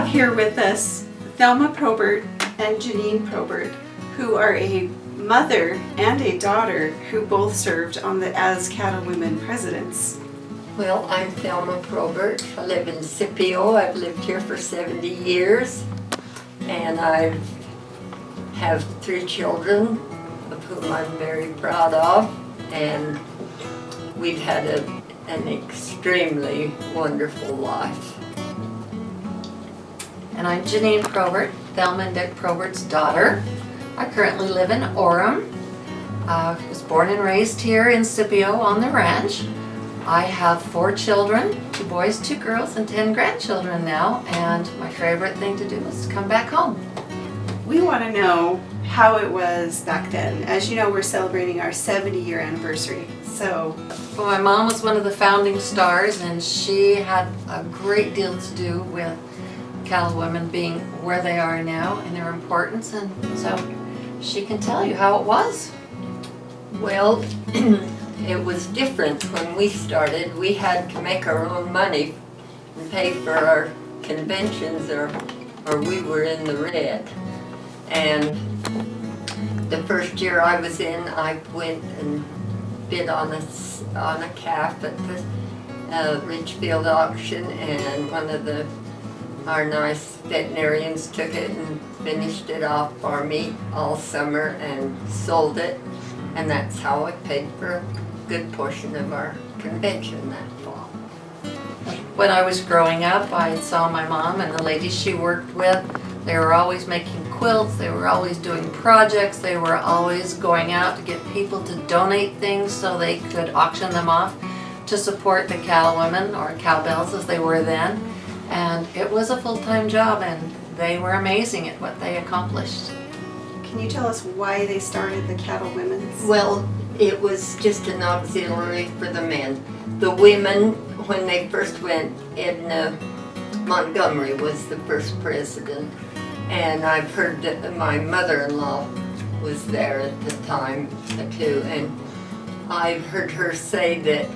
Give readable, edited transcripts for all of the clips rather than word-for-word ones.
have here with us Thelma Probert and Janine Probert, who are a mother and a daughter who both served on as CattleWomen presidents. Well, I'm Thelma Probert. I live in Scipio. I've lived here for 70 years, and I have 3 children, of whom I'm very proud of, and we've had an extremely wonderful life. And I'm Janine Probert, Thelma and Dick Probert's daughter. I currently live in Orem. I was born and raised here in Scipio on the ranch. I have 4 children, 2 boys, 2 girls, and 10 grandchildren now, and my favorite thing to do is to come back home. We want to know how it was back then. As you know, we're celebrating our 70-year anniversary. So, Well, my mom was one of the founding stars, and she had a great deal to do with CattleWomen being where they are now and their importance, and so she can tell you how it was. Well, it was different when we started. We had to make our own money and pay for our conventions, or we were in the red. And the first year I was in, I went and bid on a calf at the Ridgefield auction, and one of our nice veterinarians took it and finished it off for me all summer and sold it, and that's how I paid for a good portion of our convention that fall. When I was growing up, I saw my mom and the ladies she worked with. They were always making quilts, they were always doing projects, they were always going out to get people to donate things so they could auction them off to support the CattleWomen, or cowbells as they were then. And it was a full-time job, and they were amazing at what they accomplished. can you tell us why they started the CattleWomen's? Well, it was just an auxiliary for the men. The women, when they first went, Edna Montgomery was the first president, and I've heard that my mother-in-law was there at the time too, and I've heard her say that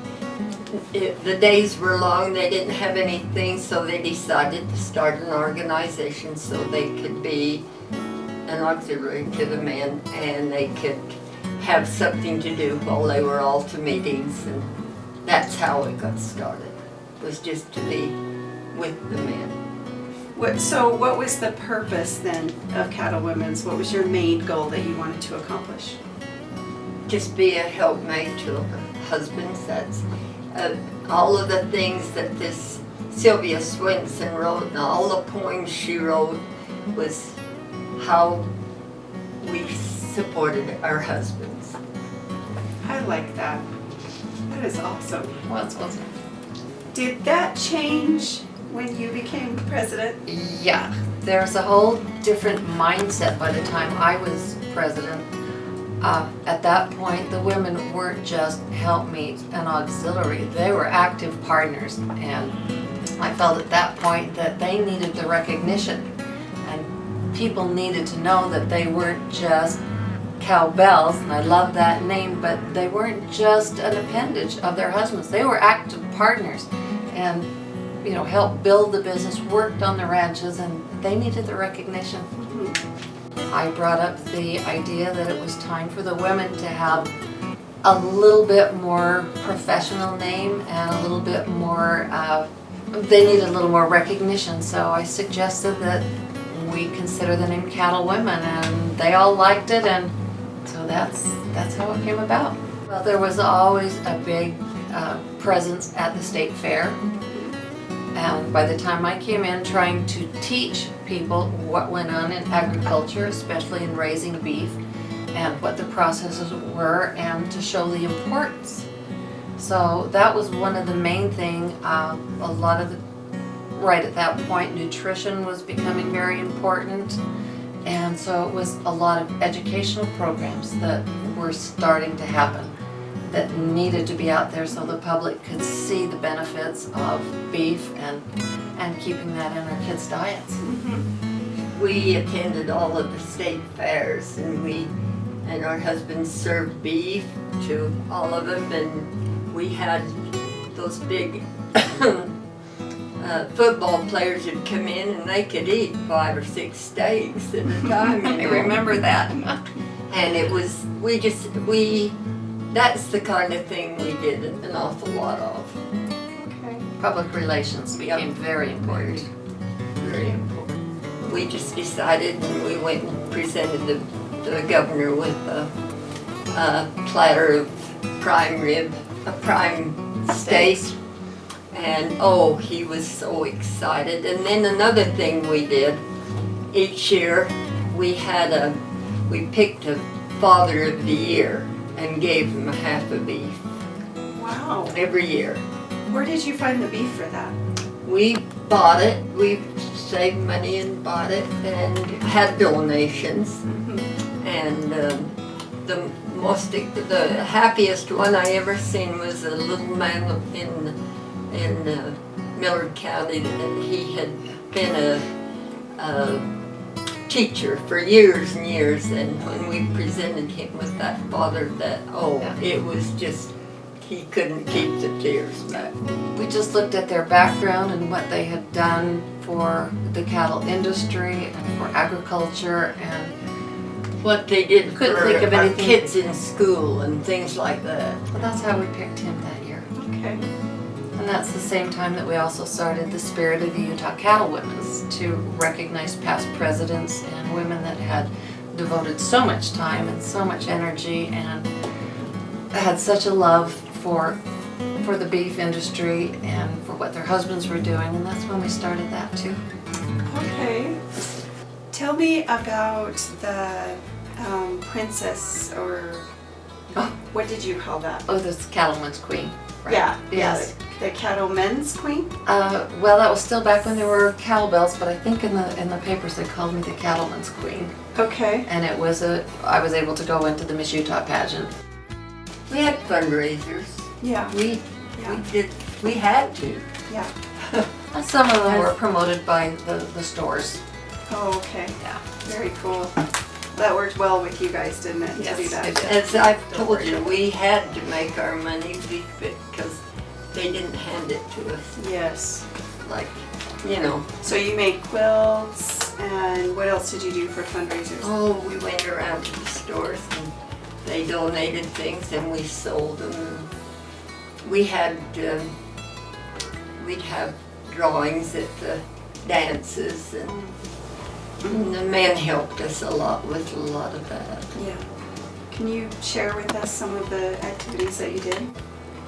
the days were long, they didn't have anything, so they decided to start an organization so they could be an auxiliary to the men, and they could have something to do while they were all to meetings, and that's how it got started, was just to be with the men. So what was the purpose then of CattleWomen's? What was your main goal that you wanted to accomplish? Just be a helpmate to husbands. That's all of the things that this Sylvia Swinson wrote, and all the poems she wrote, was how we supported our husbands. I like that. That is awesome. Well, it's awesome. Did that change when you became president? Yeah, there's a whole different mindset by the time I was president. At that point, the women weren't just helpmeets and auxiliary, they were active partners, and I felt at that point that they needed the recognition, and people needed to know that they weren't just cowbells, and I love that name, but they weren't just an appendage of their husbands. They were active partners, and helped build the business, worked on the ranches, and they needed the recognition. I brought up the idea that it was time for the women to have a little bit more professional name and a little bit more, they needed a little more recognition, so I suggested that we consider the name CattleWomen, and they all liked it, and so that's how it came about. Well, there was always a big presence at the state fair. And by the time I came in trying to teach people what went on in agriculture, especially in raising beef, and what the processes were, and to show the importance. So that was one of the main things. Right at that point, nutrition was becoming very important. And so it was a lot of educational programs that were starting to happen, that needed to be out there so the public could see the benefits of beef and keeping that in our kids' diets. Mm-hmm. We attended all of the state fairs, and our husbands served beef to all of them, and we had those big football players would come in and they could eat 5 or 6 steaks at a time. I remember that. And it was, that's the kind of thing we did an awful lot of. Okay. Public relations became very important. Very important. We just decided, and we went and presented the governor with a platter of prime rib, a prime steak. And oh, he was so excited. And then another thing we did, each year we picked a Father of the Year and gave him a half a beef. Wow. Every year. Where did you find the beef for that? We bought it, we saved money and bought it and had donations. Mm-hmm. And the happiest one I ever seen was a little man in Millard County, and he had been a teacher for years and years, and when we presented him with that father, it was just, he couldn't keep the tears back. We just looked at their background and what they had done for the cattle industry and for agriculture, and What they did Couldn't for think of our anything. kids in school and things like that. well, that's how we picked him that year. Okay. And that's the same time that we also started the Spirit of the Utah CattleWomens to recognize past presidents and women that had devoted so much time and so much energy and had such a love for the beef industry and for what their husbands were doing, and that's when we started that too. Okay. Tell me about the princess, or what did you call that? Oh, this CattleWomens Queen. Right? Yeah, Yes. the CattleMen's Queen? Well, that was still back when there were cowbells, but I think in the papers they called me the Cattleman's Queen. Okay. And I was able to go into the Miss Utah pageant. We had fundraisers. Yeah. We Yeah. had to. Yeah. And some of them were promoted by the stores. Oh, okay. Yeah. Very cool. That worked well with you guys, didn't it, to Yes, do that? it did. As I've told you, we had to make our money because they didn't hand it to us. Yes. Like, you know. So you made quilts, and what else did you do for fundraisers? Oh, we went around to the stores and they donated things and we sold them. We had, we'd have drawings at the dances, and the men helped us a lot with a lot of that. Yeah. Can you share with us some of the activities that you did?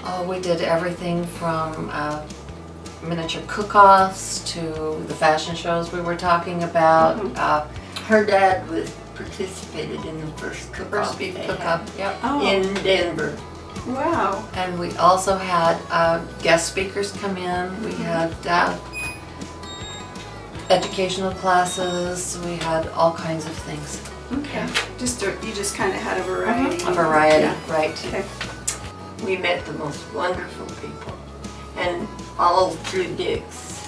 Oh, we did everything from miniature cook-offs to the fashion shows we were talking about. Her dad participated in the first cook-off First beef they cook-off. had Yep. Oh, in Denver. wow. And we also had guest speakers come in. We had educational classes. We had all kinds of things. Okay. You just kind of had a variety. A variety, Yeah. right? Okay. We met the most wonderful people. And all through Dick's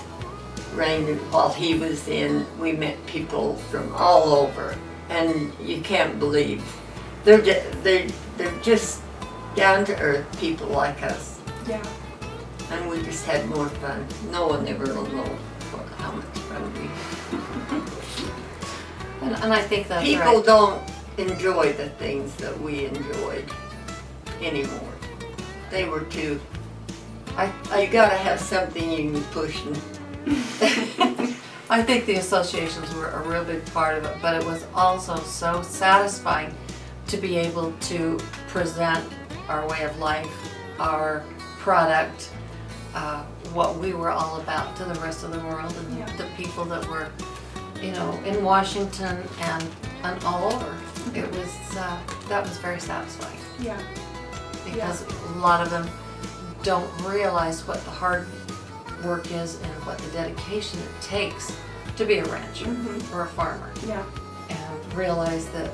reign, while he was in, we met people from all over. And you can't believe, they're just down to earth people like us. Yeah. And we just had more fun. No one ever will know how much fun we had. And I think that's People right. don't enjoy the things that we enjoyed anymore. They were too, you gotta have something you can push and I think the associations were a real big part of it, but it was also so satisfying to be able to present our way of life, our product, what we were all about to the rest of the world, and Yeah. the people that were, in Washington and all over. It was that was very satisfying Yeah. because a lot of them don't realize what the hard work is and what the dedication it takes to be a rancher or a farmer, Yeah. and realize that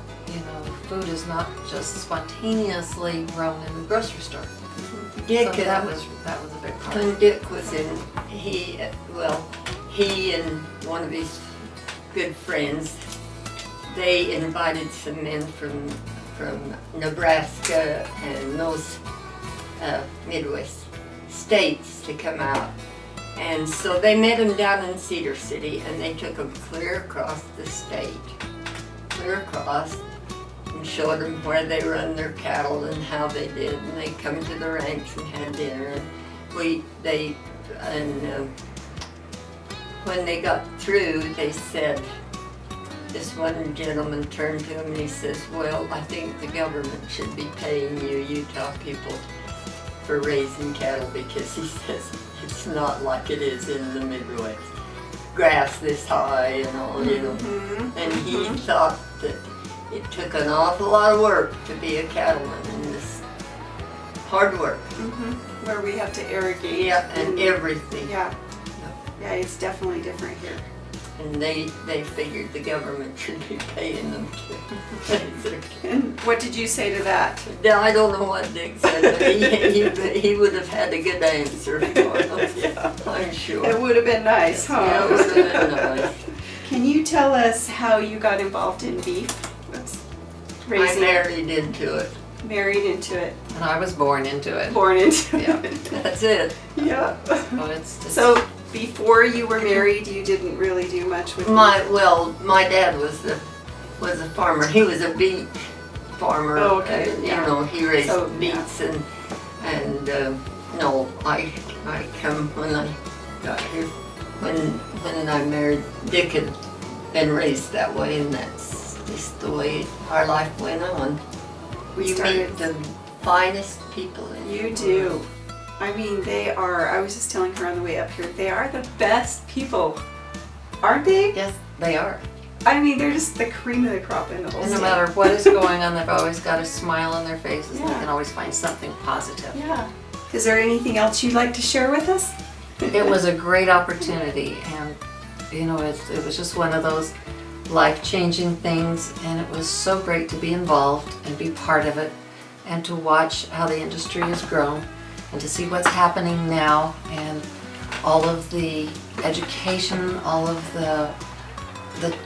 food is not just spontaneously grown in the grocery store. Dick, So that was a big part. when Dick was in, he and one of his good friends, they invited some men from Nebraska and those Midwest states to come out And so they met him down in Cedar City, and they took him clear across the state, clear across, and showed him where they run their cattle and how they did. And they come to the ranch and had dinner. And when they got through, they said, this one gentleman turned to him and he says, well, I think the government should be paying you Utah people for raising cattle, because he says it's not like it is in the Midwest. Grass this high and all, you know. And he thought that it took an awful lot of work to be a cattleman in this hard work. Where we have to irrigate. Yeah, and everything. Yeah. Yeah, it's definitely different here. And they figured the government should be paying them to raise their cattle. And what did you say to that? Now, I don't know what Dick said, but he would have had a good answer for them, I'm sure. It would have been nice, huh? Yeah, it would have been nice. Can you tell us how you got involved in beef? I married into it. Married into it. And I was born into it. Born into Yeah. it. That's it. Yeah. So it's just, So before you were married, you didn't really do much with My dad was a farmer. He was a beet farmer. Oh, okay, And, yeah. You know, he raised So, beets and no, I come when I got here, when I married Dick had been raised that way, and that's just the way our life went on. We You started. meet the finest people in the You world. do. I mean, they are, I was just telling her on the way up here, they are the best people, aren't they? yes, they are. I mean, they're just the cream of the crop in the whole And no state. matter what is going on, they've always got a smile on their faces. And Yeah. they can always find something positive. Yeah. Is there anything else you'd like to share with us? It was a great opportunity, and you know, it was just one of those life-changing things, and it was so great to be involved and be part of it, and to watch how the industry has grown, and to see what's happening now, and all of the education, all of the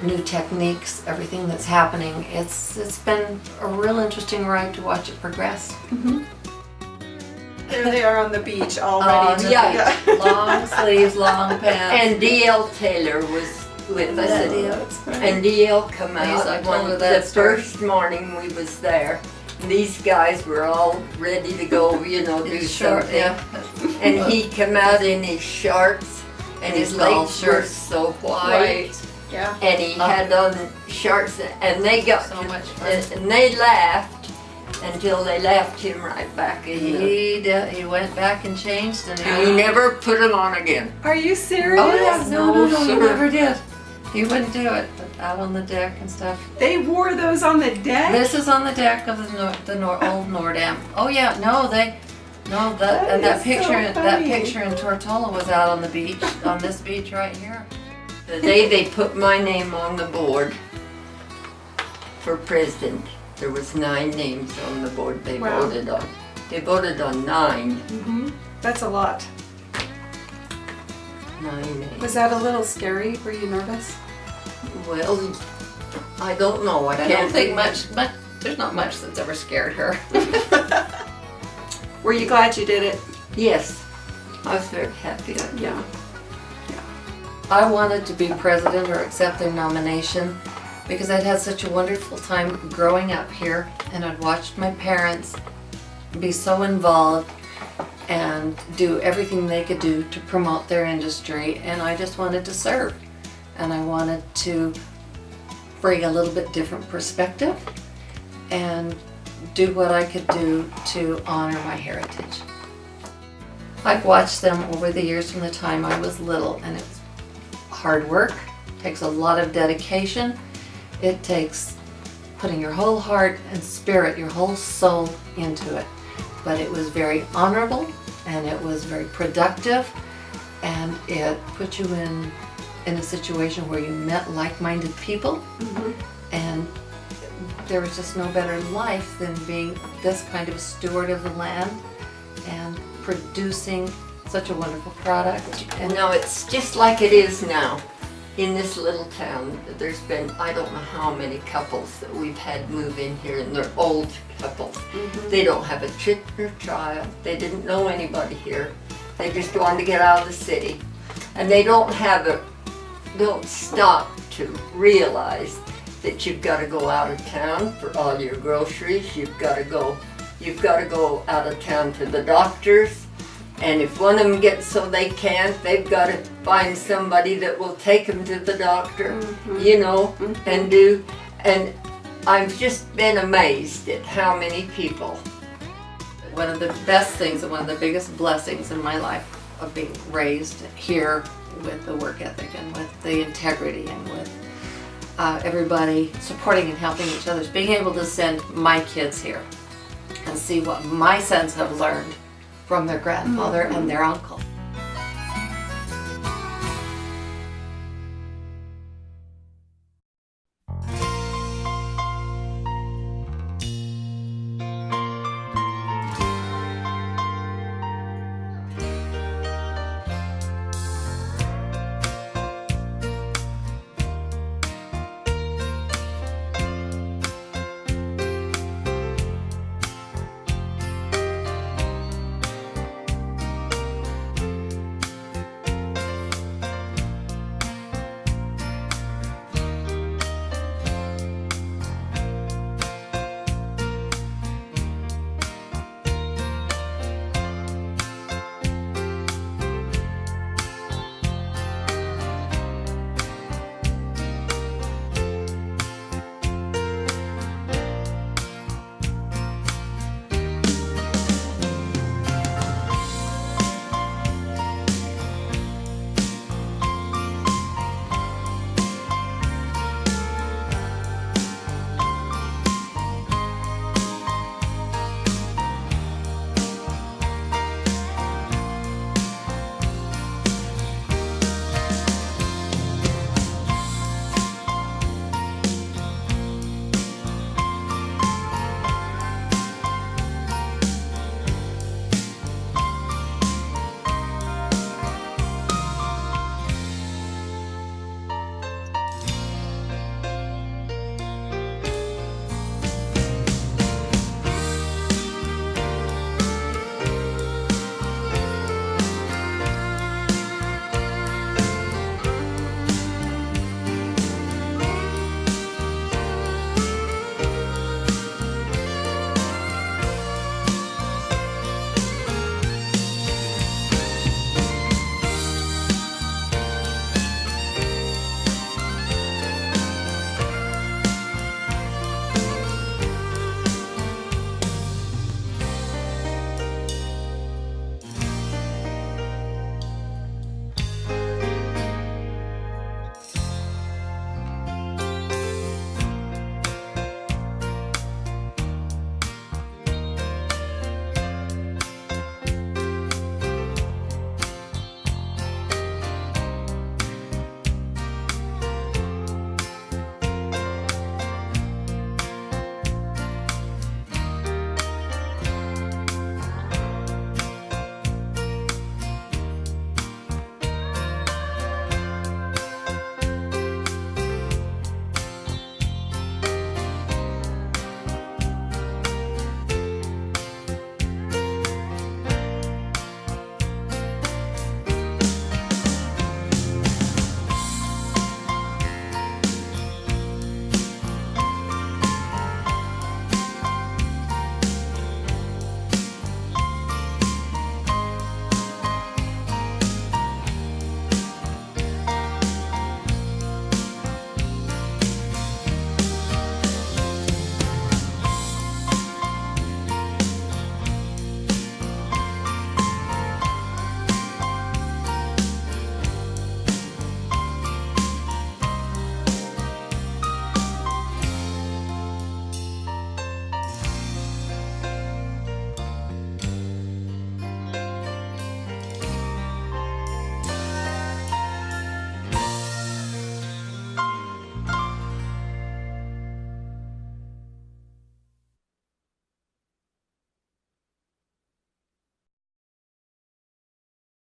new techniques, everything that's happening. It's been a real interesting ride to watch it progress. There they are on the beach already. yeah. Long sleeves, long pants. And D.L. Taylor was with us. And D.L. come Yes, I out told her the that story. first morning we was there. These guys were all ready to go, you know, do Sure, something. yeah. And he come out in his shorts, and his His golf legs were shirt. so white. Yeah. And he had on shorts, and they got So much fun. and they laughed until they laughed him right back in. He went back and changed, and And he never put them on again. Are you serious? Oh yeah, no, he sir. never did. He wouldn't do it, but out on the deck and stuff. They wore those on the deck? This is on the deck of the old Nordam. Oh yeah, that That is picture so that funny. picture in Tortola was out on the beach, on this beach right here. The day they put my name on the board for president, there was 9 names on the board they Wow. voted on. They voted on 9. Mm-hmm. That's a lot. 9 names. Was that a little scary? Were you nervous? Well, I don't know. I I can't don't think much. There's not much that's ever scared her. Were you glad you did it? Yes, I was very happy. Yeah. I wanted to be president or accept their nomination because I'd had such a wonderful time growing up here, and I'd watched my parents be so involved and do everything they could do to promote their industry, and I just wanted to serve. And I wanted to bring a little bit different perspective and do what I could do to honor my heritage. I've watched them over the years from the time I was little, and it's hard work, takes a lot of dedication. It takes putting your whole heart and spirit, your whole soul into it. But it was very honorable, and it was very productive, and it put you in a situation where you met like-minded people, Mm-hmm. and there was just no better life than being this kind of a steward of the land and producing such a wonderful product. And now it's just like it is now. In this little town, there's been, I don't know how many couples that we've had move in here, and they're old couples. They don't have a chick or child. They didn't know anybody here. They just wanted to get out of the city. and they don't stop to realize that you've got to go out of town for all your groceries. You've got to go out of town to the doctors. And if one of them gets so they can't, they've got to find somebody that will take them to the doctor, and I've just been amazed at how many people. One of the best things and one of the biggest blessings in my life of being raised here with the work ethic and with the integrity and with everybody supporting and helping each other is being able to send my kids here and see what my sons have learned from their grandfather and their uncle.